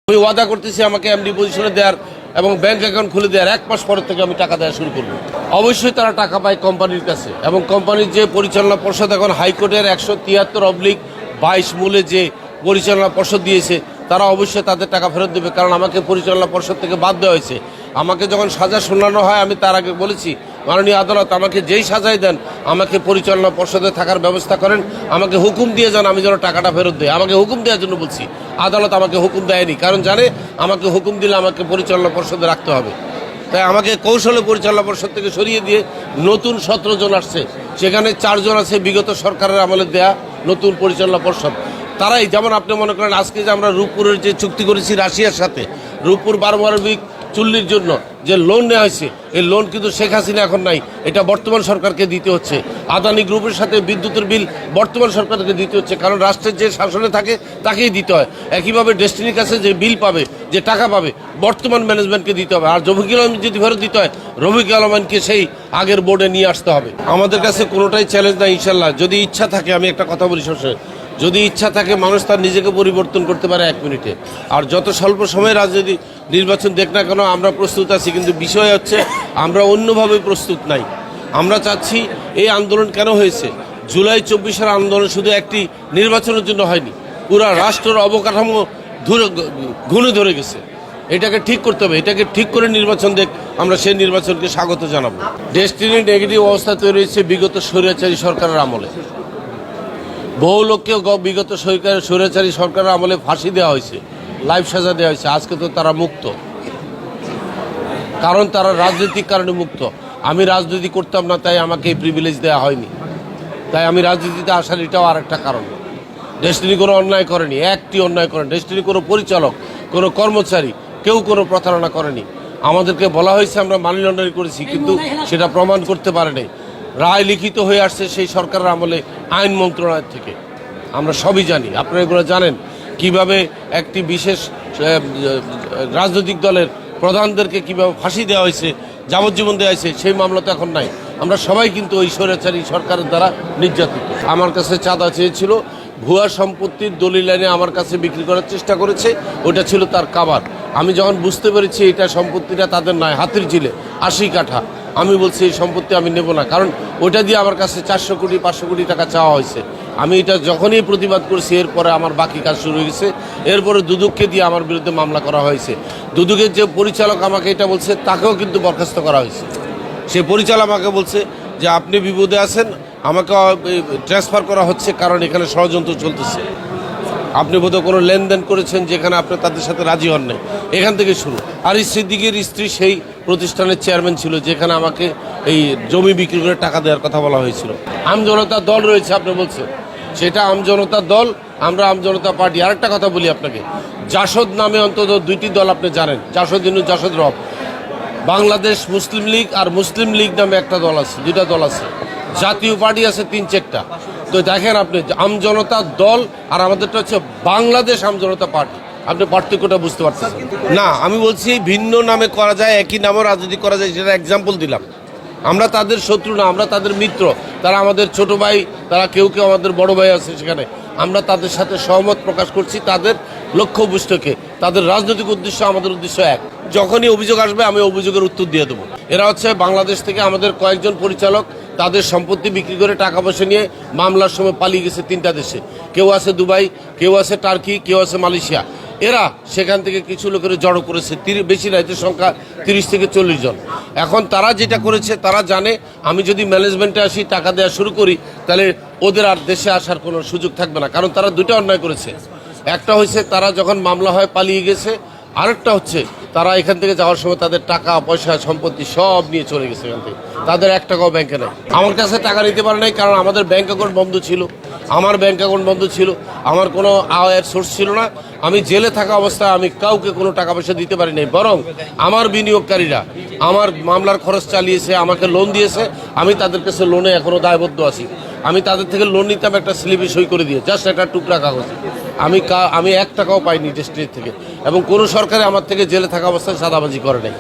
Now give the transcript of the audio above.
আমি ওয়াদা করতেছি আমাকে এমডি পজিশনে দেওয়ার এবং ব্যাংক অ্যাকাউন্ট খুলে দেওয়ার 1 মাস পর থেকে আমি টাকা দেওয়া শুরু করব। অবশ্যই তারা টাকা পায় কোম্পানির কাছে এবং কোম্পানির যে পরিচালনা পর্ষদ এখন হাইকোর্টের 173/22 মূলে যে পরিচালনা পর্ষদ দিয়েছে তারা অবশ্যই তাদের টাকা ফেরত দেবে, কারণ আমাকে পরিচালনা পর্ষদ থেকে বাদ দেওয়া হয়েছে। আমাকে যখন সাজা শোনানো হয় আমি তার আগে বলেছি, মাননীয় আদালত আমাকে যেই সাজাই দেন আমাকে পরিচালনা পর্ষদে থাকার ব্যবস্থা করেন, আমাকে হুকুম দিয়ে যান আমি যেন টাকাটা ফেরত দিই। আমাকে হুকুম দেওয়ার জন্য বলছি, আদালত আমাকে হুকুম দেয়নি, কারণ জানে আমাকে হুকুম দিলে আমাকে পরিচালনা পর্ষদে রাখতে হবে। তাই আমাকে কৌশলে পরিচালনা পর্ষদ থেকে সরিয়ে দিয়ে নতুন 17 জন আসছে, সেখানে 4 জন আছে বিগত সরকারের আমলে দেয়া নতুন পরিচালনা পর্ষদ। তারাই যেমন আপনি মনে করেন আজকে যে আমরা রূপপুরের যে চুক্তি করেছি রাশিয়ার সাথে, রূপপুর পারমাণবিক চুল্লির জন্য যে লোন নেওয়া হয়েছে, এই লোন কিন্তু শেখ হাসিনা এখন নাই, এটা বর্তমান সরকারকে দিতে হচ্ছে। আদানি গ্রুপের সাথে বিদ্যুতের বিল বর্তমান সরকারকে দিতে হচ্ছে, কারণ রাষ্ট্রের যে শাসনে থাকে তাকেই দিতে হয়। একইভাবে ডেস্টিনির কাছে যে বিল পাবে, যে টাকা পাবে, বর্তমান ম্যানেজমেন্টকে দিতে হবে। আর রফিকুল আলম যদি ফেরত দিতে হয়, রফিকুল আলমকে সেই আগের বোর্ডে নিয়ে আসতে হবে। আমাদের কাছে কোনোটাই চ্যালেঞ্জ নাই ইনশাল্লাহ। যদি ইচ্ছা থাকে, আমি একটা কথা বলি সবসময়, যদি ইচ্ছা থাকে মানুষ তার নিজেকে পরিবর্তন করতে পারে 1 মিনিটে। আর যত স্বল্প সময়ে রাজনীতি নির্বাচন দেখ না কেন আমরা প্রস্তুত আছি, কিন্তু বিষয় হচ্ছে আমরা অন্যভাবে প্রস্তুত নাই। আমরা চাচ্ছি এই আন্দোলন কেন হয়েছে, জুলাই 24-এর আন্দোলন শুধু একটি নির্বাচনের জন্য হয়নি, পুরা রাষ্ট্রের অবকাঠামো ঘুণে ধরে গেছে। এটাকে ঠিক করতে হবে, এটাকে ঠিক করে নির্বাচন দেখ, আমরা সেই নির্বাচনকে স্বাগত জানাবো। ডেস্টিনি নেগেটিভ অবস্থা তৈরি হয়েছে বিগত স্বৈরাচারী সরকারের আমলে। বহু লোককে বিগত স্বৈরাচারী সরকারের আমলে ফাঁসি দেওয়া হয়েছে, লাইফ সাজা দেওয়া হয়েছে। আজকে তো তারা মুক্ত, কারণ তারা রাজনৈতিক কারণে মুক্ত। আমি রাজনীতি করতাম না, তাই আমাকে এই প্রিভিলেজ দেওয়া হয়নি, তাই আমি রাজনীতিতে আসার এটাও আরেকটা কারণ। ডেস্টিনি কোনো অন্যায় করেনি, একটি অন্যায় করেনি। ডেস্টিনি কোনো পরিচালক, কোনো কর্মচারী, কেউ কোনো প্রতারণা করেনি। আমাদেরকে বলা হয়েছে আমরা মানি লন্ডারিং করেছি, কিন্তু সেটা প্রমাণ করতে পারে নাই। রায় লিখিত হয়ে আসছে সেই সরকারের আমলে আইন মন্ত্রণালয় থেকে, আমরা সবই জানি। আপনারা এগুলো জানেন কিভাবে একটি বিশেষ রাজনৈতিক দলের প্রধানদেরকে কিভাবে ফাঁসি দেওয়া হয়েছে, যাবজ্জীবন দেওয়া হয়েছে, সেই মামলা তো এখন নাই। আমরা সবাই কিন্তু ওই স্বৈরাচারী সরকারের দ্বারা নির্যাতিত। আমার কাছে চাঁদা চেয়েছিল, ভুয়া সম্পত্তির দলিল এনে আমার কাছে বিক্রি করার চেষ্টা করেছে, ওটা ছিল তার কাবার। আমি যখন বুঝতে পেরেছি এটা সম্পত্তিটা তাদের নয়, হাতির ঝিলে 80 কাঠা, আমি বলছি এই সম্পত্তি আমি নেব না, কারণ ওইটা দিয়ে আমার কাছে 400 কোটি 500 কোটি টাকা চাওয়া হয়েছে। আমি এটা যখনই প্রতিবাদ করছি, এরপরে আমার বাকি কাজ শুরু হয়ে গেছে। এরপরে দুদককে দিয়ে আমার বিরুদ্ধে মামলা করা হয়েছে। দুদকের যে পরিচালক আমাকে এটা বলছে, তাকেও কিন্তু বরখাস্ত করা হয়েছে। সে পরিচালক আমাকে বলছে যে আপনি বিপদে আছেন, আমাকে ট্রান্সফার করা হচ্ছে, কারণ এখানে ষড়যন্ত্র চলতেছে। আপনি বোধহয় কোনো লেনদেন করেছেন যেখানে আপনি তাদের সাথে রাজি হন নাই, এখান থেকে শুরু। আর সিদ্দিকের স্ত্রী সেই প্রতিষ্ঠানের চেয়ারম্যান ছিল যেখানে আমাকে এই জমি বিক্রি করে টাকা দেওয়ার কথা বলা হয়েছিল। আমজনতা দল রয়েছে আপনি বলছেন, সেটা আমজনতা দল, আমরা আমজনতা পার্টি। আরেকটা কথা বলি আপনাকে, জাসদ নামে অন্তত 2টি দল আপনি জানেন, জাসদ ইনু জাসদ রব। বাংলাদেশ মুসলিম লীগ আর মুসলিম লীগ নামে একটা দল আছে, 2টা দল আছে। জাতীয় পার্টি আছে 3-4টা। তো দেখেন আপনি, আমজনতা দল আর আমাদেরটা হচ্ছে বাংলাদেশ আমজনতা পার্টি। আপনি পার্থক্যটা বুঝতে পারছেন না? আমি বলছি ভিন্ন নামে করা যায়, একই নামে রাজনীতি করা যায়, সেটা এক্সাম্পল দিলাম। আমরা তাদের শত্রু না, আমরা তাদের মিত্র। তারা আমাদের ছোট ভাই, তারা কেউ কেউ আমাদের বড় ভাই আছে সেখানে। আমরা তাদের সাথে সহমত প্রকাশ করছি, তাদের লক্ষ্য উদ্দেশ্যকে, তাদের রাজনৈতিক উদ্দেশ্য আমাদের উদ্দেশ্য এক। যখনই অভিযোগ আসবে আমি অভিযোগের উত্তর দিয়ে দেবো। এরা হচ্ছে বাংলাদেশ থেকে আমাদের কয়েকজন পরিচালক, তাদের সম্পত্তি বিক্রি করে টাকা পয়সা নিয়ে মামলার সময় পালিয়ে গেছে 3টা দেশে। কেউ আছে দুবাই, কেউ আছে টার্কি, কেউ আছে মালয়েশিয়া। এরা সেখান থেকে কিছু লোকের জড়ো করেছে, বেশি না, এদের সংখ্যা 30 থেকে 40 জন। এখন তারা যেটা করেছে, তারা জানে আমি যদি ম্যানেজমেন্টে আসি, টাকা দেওয়া শুরু করি, তাহলে ওদের আর দেশে আসার কোনো সুযোগ থাকবে না, কারণ তারা 2টা অন্যায় করেছে। একটা হচ্ছে তারা যখন মামলা হয় পালিয়ে গেছে, আরেকটা হচ্ছে তারা এখান থেকে যাওয়ার সময় তাদের টাকা পয়সা সম্পত্তি সব নিয়ে চলে গেছে এখান থেকে। তাদের 1 টাকাও ব্যাংকে নেই। আমার কাছে টাকা নিতে পারে নাই, কারণ আমাদের ব্যাংক অ্যাকাউন্ট বন্ধ ছিল। আমার ব্যাংক অ্যাকাউন্ট বন্ধ ছিল, আমার কোনো আয়ের সোর্স ছিল না। আমি জেলে থাকা অবস্থায় আমি কাউকে কোনো টাকা পয়সা দিতে পারি নাই, বরং আমার বিনিয়োগকারীরা আমার মামলার খরচ চালিয়েছে, আমাকে লোন দিয়েছে। আমি তাদের কাছে লোনে এখনও দায়বদ্ধ আছি। আমি তাদের থেকে লোন নিতাম একটা স্লিপে সই করে দিয়ে, জাস্ট একটা টুকরা কাগজ। আমি 1 টাকাও পাইনি ডেস্টিনি থেকে, এবং কোনো সরকারে আমার থেকে জেলে থাকা অবস্থায় চাঁদাবাজি করে নাই।